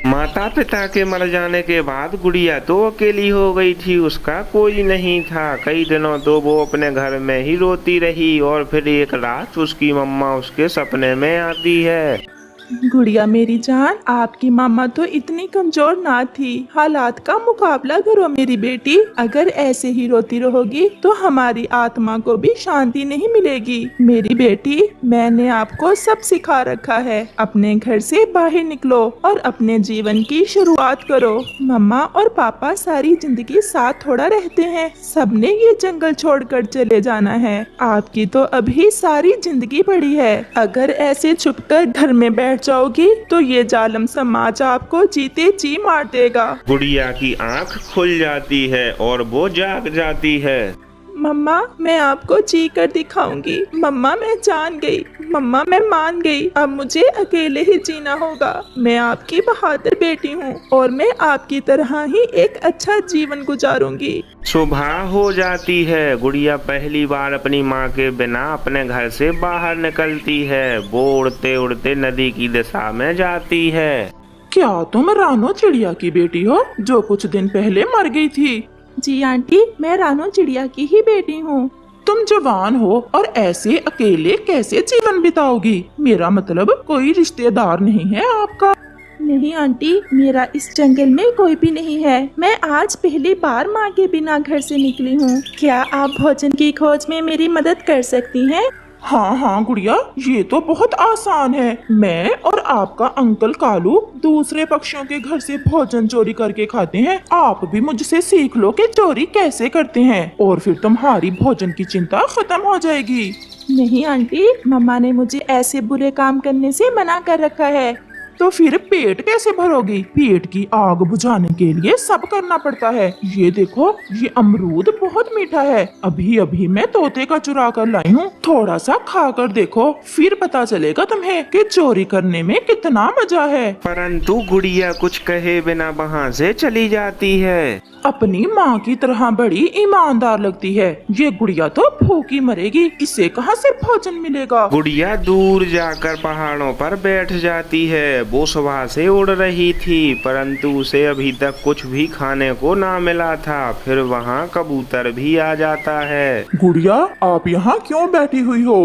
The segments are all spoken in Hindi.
माता पिता के मर जाने के बाद गुड़िया तो अकेली हो गई थी, उसका कोई नहीं था। कई दिनों तो वो अपने घर में ही रोती रही और फिर एक रात उसकी मम्मा उसके सपने में आती है। गुड़िया मेरी जान, आपकी मामा तो इतनी कमजोर ना थी। हालात का मुकाबला करो मेरी बेटी। अगर ऐसे ही रोती रहोगी तो हमारी आत्मा को भी शांति नहीं मिलेगी। मेरी बेटी, मैंने आपको सब सिखा रखा है। अपने घर से बाहर निकलो और अपने जीवन की शुरुआत करो। मम्मा और पापा सारी जिंदगी साथ थोड़ा रहते हैं, सबने ये जंगल छोड़कर चले जाना है। आपकी तो अभी सारी जिंदगी पड़ी है। अगर ऐसे छुपकर घर में बैठ जाओगी तो ये जालिम समाज आपको जीते जी मार देगा। गुड़िया की आंख खुल जाती है और वो जाग जाती है। मम्मा, मैं आपको जी कर दिखाऊंगी। मम्मा, मैं जान गई। मम्मा, मैं मान गई। अब मुझे अकेले ही जीना होगा। मैं आपकी बहादुर बेटी हूँ और मैं आपकी तरह ही एक अच्छा जीवन गुजारूंगी। सुबह हो जाती है। गुड़िया पहली बार अपनी माँ के बिना अपने घर से बाहर निकलती है। वो उड़ते उड़ते नदी की दिशा में जाती है। क्या तुम रानो चिड़िया की बेटी हो जो कुछ दिन पहले मर गई थी? जी आंटी, मैं रानो चिड़िया की ही बेटी हूँ। तुम जवान हो और ऐसे अकेले कैसे जीवन बिताओगी? मेरा मतलब कोई रिश्तेदार नहीं है आपका? नहीं आंटी, मेरा इस जंगल में कोई भी नहीं है। मैं आज पहली बार माँ के बिना घर से निकली हूँ। क्या आप भोजन की खोज में मेरी मदद कर सकती हैं? हाँ हाँ गुड़िया, ये तो बहुत आसान है। मैं और आपका अंकल कालू दूसरे पक्षियों के घर से भोजन चोरी करके खाते हैं। आप भी मुझसे सीख लो कि चोरी कैसे करते हैं और फिर तुम्हारी भोजन की चिंता खत्म हो जाएगी। नहीं आंटी, मम्मा ने मुझे ऐसे बुरे काम करने से मना कर रखा है। तो फिर पेट कैसे भरोगी? पेट की आग बुझाने के लिए सब करना पड़ता है। ये देखो, ये अमरूद बहुत मीठा है। अभी अभी मैं तोते का चुरा कर लाई हूँ। थोड़ा सा खा कर देखो, फिर पता चलेगा तुम्हें कि चोरी करने में कितना मजा है। परंतु गुड़िया कुछ कहे बिना वहाँ से चली जाती है। अपनी माँ की तरह बड़ी ईमानदार लगती है। ये गुड़िया तो भूखी मरेगी, इसे कहाँ से भोजन मिलेगा? गुड़िया दूर जाकर पहाड़ों पर बैठ जाती है। वो सुबह से उड़ रही थी परंतु उसे अभी तक कुछ भी खाने को ना मिला था। फिर वहाँ कबूतर भी आ जाता है। गुड़िया, आप यहाँ क्यों बैठी हुई हो?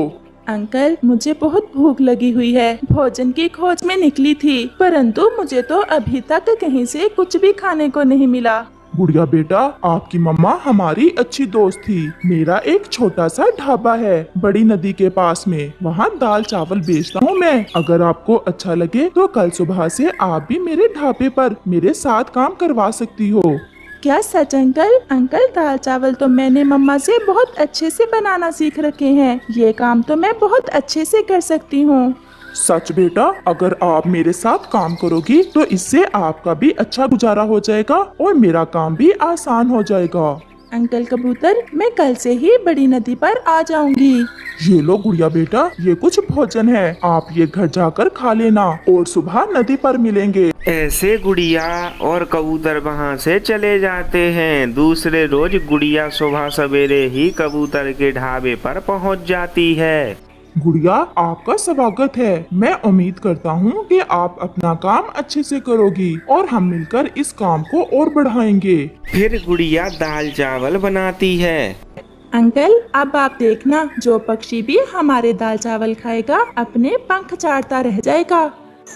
अंकल, मुझे बहुत भूख लगी हुई है। भोजन की खोज में निकली थी परंतु मुझे तो अभी तक कहीं से कुछ भी खाने को नहीं मिला। गुड़िया बेटा, आपकी मम्मा हमारी अच्छी दोस्त थी। मेरा एक छोटा सा ढाबा है बड़ी नदी के पास में, वहाँ दाल चावल बेचता हूँ मैं। अगर आपको अच्छा लगे तो कल सुबह से आप भी मेरे ढाबे पर मेरे साथ काम करवा सकती हो। क्या सच अंकल? अंकल, दाल चावल तो मैंने मम्मा से बहुत अच्छे से बनाना सीख रखे हैं। ये काम तो मैं बहुत अच्छे से कर सकती हूँ। सच बेटा, अगर आप मेरे साथ काम करोगी तो इससे आपका भी अच्छा गुजारा हो जाएगा और मेरा काम भी आसान हो जाएगा। अंकल कबूतर, मैं कल से ही बड़ी नदी पर आ जाऊंगी। ये लो गुड़िया बेटा, ये कुछ भोजन है, आप ये घर जाकर खा लेना और सुबह नदी पर मिलेंगे। ऐसे गुड़िया और कबूतर वहाँ से चले जाते हैं। दूसरे रोज गुड़िया सुबह सवेरे ही कबूतर के ढाबे पर पहुँच जाती है। गुड़िया, आपका स्वागत है। मैं उम्मीद करता हूँ कि आप अपना काम अच्छे से करोगी और हम मिलकर इस काम को और बढ़ाएंगे। फिर गुड़िया दाल चावल बनाती है। अंकल, अब आप देखना, जो पक्षी भी हमारे दाल चावल खाएगा अपने पंख चाटता रह जाएगा।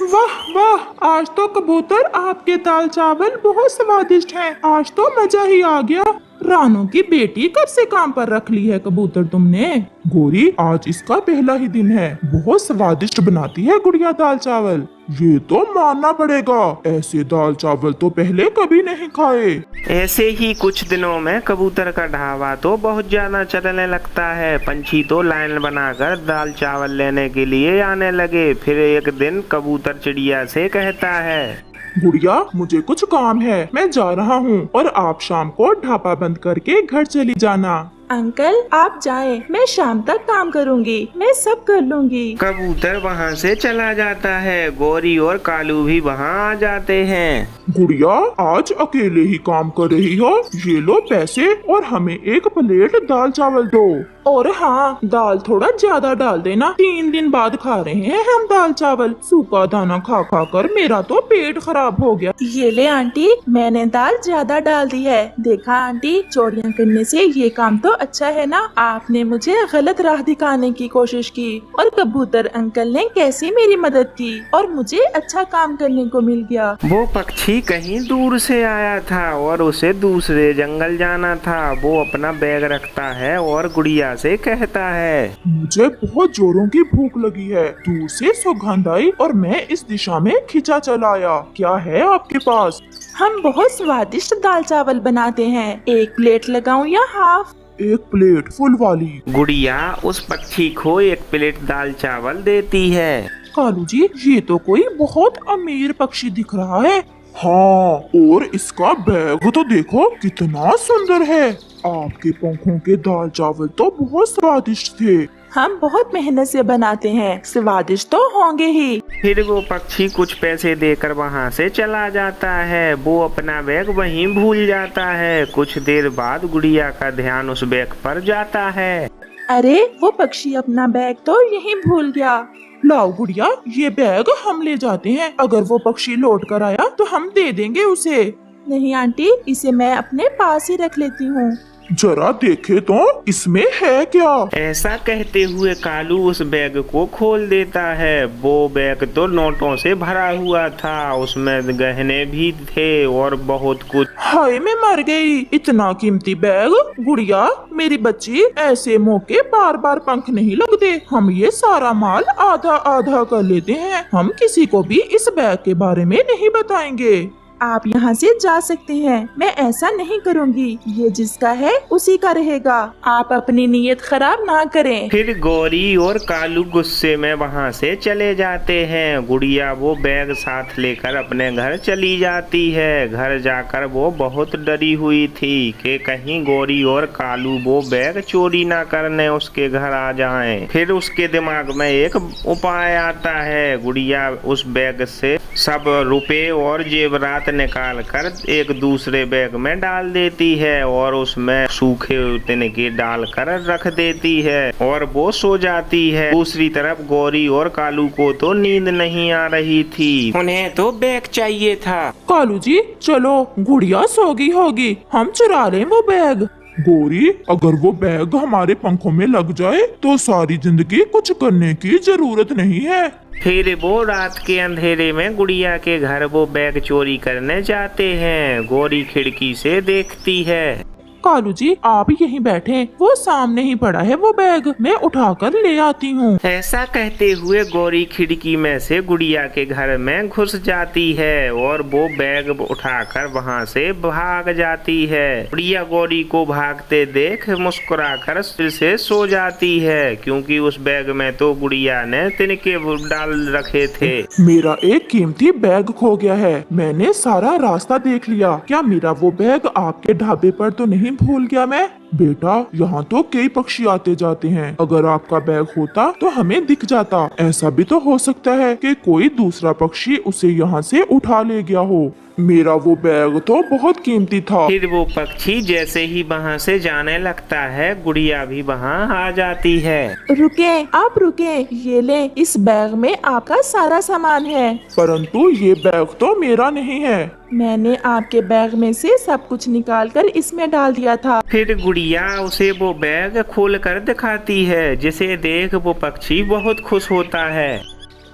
वाह वाह, आज तो कबूतर आपके दाल चावल बहुत स्वादिष्ट हैं। आज तो मजा ही आ गया। रानू की बेटी कब से काम पर रख ली है कबूतर तुमने? गोरी, आज इसका पहला ही दिन है। बहुत स्वादिष्ट बनाती है गुड़िया दाल चावल। ये तो मानना पड़ेगा, ऐसे दाल चावल तो पहले कभी नहीं खाए। ऐसे ही कुछ दिनों में कबूतर का ढाबा तो बहुत ज्यादा चलने लगता है। पंछी तो लाइन बनाकर दाल चावल लेने के लिए आने लगे। फिर एक दिन कबूतर चिड़िया से कहता है, गुड़िया, मुझे कुछ काम है, मैं जा रहा हूँ और आप शाम को ढाबा बंद करके घर चली जाना। अंकल आप जाएं, मैं शाम तक काम करूंगी, मैं सब कर लूंगी। कबूतर वहाँ से चला जाता है। गौरी और कालू भी वहाँ आ जाते हैं। गुड़िया आज अकेले ही काम कर रही हो, ये लो पैसे और हमें एक प्लेट दाल चावल दो। और हाँ, दाल थोड़ा ज्यादा डाल देना, 3 दिन बाद खा रहे हैं हम दाल चावल। सूखा दाना खा खा कर मेरा तो पेट खराब हो गया। ये ले आंटी, मैंने दाल ज्यादा डाल दी है। देखा आंटी, चोरियां करने से ये काम तो अच्छा है ना। आपने मुझे गलत राह दिखाने की कोशिश की और कबूतर अंकल ने कैसे मेरी मदद की और मुझे अच्छा काम करने को मिल गया। वो पक्षी कहीं दूर से आया था और उसे दूसरे जंगल जाना था। वो अपना बैग रखता है और गुड़िया से कहता है, मुझे बहुत जोरों की भूख लगी है। दूर से सुगंध आई और मैं इस दिशा में खिंचा चला आया। क्या है आपके पास? हम बहुत स्वादिष्ट दाल चावल बनाते हैं। 1 प्लेट लगाऊं या हाफ? 1 प्लेट फुल वाली। गुड़िया उस पक्षी को 1 प्लेट दाल चावल देती है। कालू जी, ये तो कोई बहुत अमीर पक्षी दिख रहा है। हाँ, और इसका बैग तो देखो कितना सुंदर है। आपके पंखों के दाल चावल तो बहुत स्वादिष्ट थे। हम बहुत मेहनत से बनाते हैं, स्वादिष्ट तो होंगे ही। फिर वो पक्षी कुछ पैसे देकर वहाँ से चला जाता है। वो अपना बैग वहीं भूल जाता है। कुछ देर बाद गुड़िया का ध्यान उस बैग पर जाता है। अरे, वो पक्षी अपना बैग तो यहीं भूल गया। लाओ गुड़िया, ये बैग हम ले जाते हैं। अगर वो पक्षी लौट कर आया तो हम दे देंगे उसे। नहीं आंटी, इसे मैं अपने पास ही रख लेती हूँ। जरा देखे तो इसमें है क्या? ऐसा कहते हुए कालू उस बैग को खोल देता है। वो बैग तो नोटों से भरा हुआ था। उसमें गहने भी थे और बहुत कुछ। हाय, मैं मर गई। इतना कीमती बैग। गुड़िया मेरी बच्ची, ऐसे मौके बार बार पंख नहीं लगते। हम ये सारा माल आधा आधा कर लेते हैं। हम किसी को भी इस बैग के बारे में नहीं बताएंगे। आप यहाँ से जा सकते हैं। मैं ऐसा नहीं करूँगी। ये जिसका है उसी का रहेगा। आप अपनी नीयत खराब ना करें। फिर गौरी और कालू गुस्से में वहाँ से चले जाते हैं। गुड़िया वो बैग साथ लेकर अपने घर चली जाती है। घर जाकर वो बहुत डरी हुई थी कि कहीं गौरी और कालू वो बैग चोरी ना करने उसके घर आ जाएं। फिर उसके दिमाग में एक उपाय आता है। गुड़िया उस बैग से सब रुपए और जेवरात निकाल कर एक दूसरे बैग में डाल देती है और उसमें सूखे तिनके डालकर रख देती है और वो सो जाती है। दूसरी तरफ गौरी और कालू को तो नींद नहीं आ रही थी। उन्हें तो बैग चाहिए था। कालू जी चलो, गुड़िया सो गई होगी, हम चुरा लें वो बैग। गौरी, अगर वो बैग हमारे पंखों में लग जाए तो सारी जिंदगी कुछ करने की जरूरत नहीं है। फिर वो रात के अंधेरे में गुड़िया के घर वो बैग चोरी करने जाते हैं। गौरी खिड़की से देखती है। कालू जी आप यहीं बैठे, वो सामने ही पड़ा है वो बैग, मैं उठाकर ले आती हूँ। ऐसा कहते हुए गौरी खिड़की में से गुड़िया के घर में घुस जाती है और वो बैग उठाकर वहाँ से भाग जाती है। गुड़िया गौरी को भागते देख मुस्कुराकर फिर से सो जाती है, क्योंकि उस बैग में तो गुड़िया ने तिनके डाल रखे थे। मेरा एक कीमती बैग खो गया है। मैंने सारा रास्ता देख लिया। क्या मेरा वो बैग आपके ढाबे पर तो नहीं भूल गया मैं? बेटा, यहाँ तो कई पक्षी आते जाते हैं। अगर आपका बैग होता तो हमें दिख जाता। ऐसा भी तो हो सकता है कि कोई दूसरा पक्षी उसे यहाँ से उठा ले गया हो। मेरा वो बैग तो बहुत कीमती था। फिर वो पक्षी जैसे ही वहाँ से जाने लगता है, गुड़िया भी वहाँ आ जाती है। रुके, आप रुके, ये ले, इस बैग में आपका सारा सामान है। परंतु ये बैग तो मेरा नहीं है। मैंने आपके बैग में से सब कुछ निकालकर इसमें डाल दिया था। फिर गुड़िया उसे वो बैग खोल कर दिखाती है, जिसे देख वो पक्षी बहुत खुश होता है।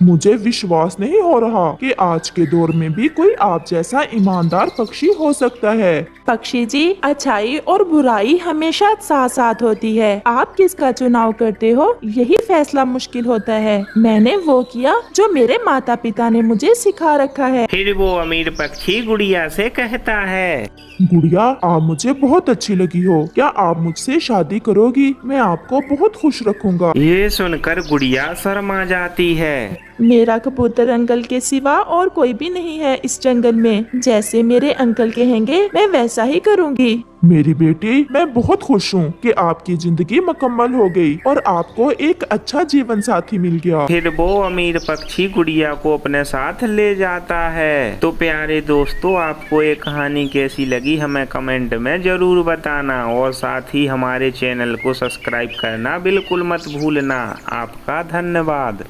मुझे विश्वास नहीं हो रहा कि आज के दौर में भी कोई आप जैसा ईमानदार पक्षी हो सकता है। पक्षी जी, अच्छाई और बुराई हमेशा साथ साथ होती है। आप किसका चुनाव करते हो यही फैसला मुश्किल होता है। मैंने वो किया जो मेरे माता पिता ने मुझे सिखा रखा है। फिर वो अमीर पक्षी गुड़िया से कहता है, गुड़िया आप मुझे बहुत अच्छी लगी हो। क्या आप मुझसे शादी करोगी? मैं आपको बहुत खुश रखूंगा। ये सुनकर गुड़िया शर्मा जाती है। मेरा कबूतर अंकल के सिवा और कोई भी नहीं है इस जंगल में। जैसे मेरे अंकल कहेंगे मैं वैसा ही करूँगी। मेरी बेटी, मैं बहुत खुश हूँ कि आपकी जिंदगी मुकम्मल हो गई और आपको एक अच्छा जीवन साथी मिल गया। फिर वो अमीर पक्षी गुड़िया को अपने साथ ले जाता है। तो प्यारे दोस्तों, आपको ये कहानी कैसी लगी हमें कमेंट में जरूर बताना और साथ ही हमारे चैनल को सब्सक्राइब करना बिल्कुल मत भूलना। आपका धन्यवाद।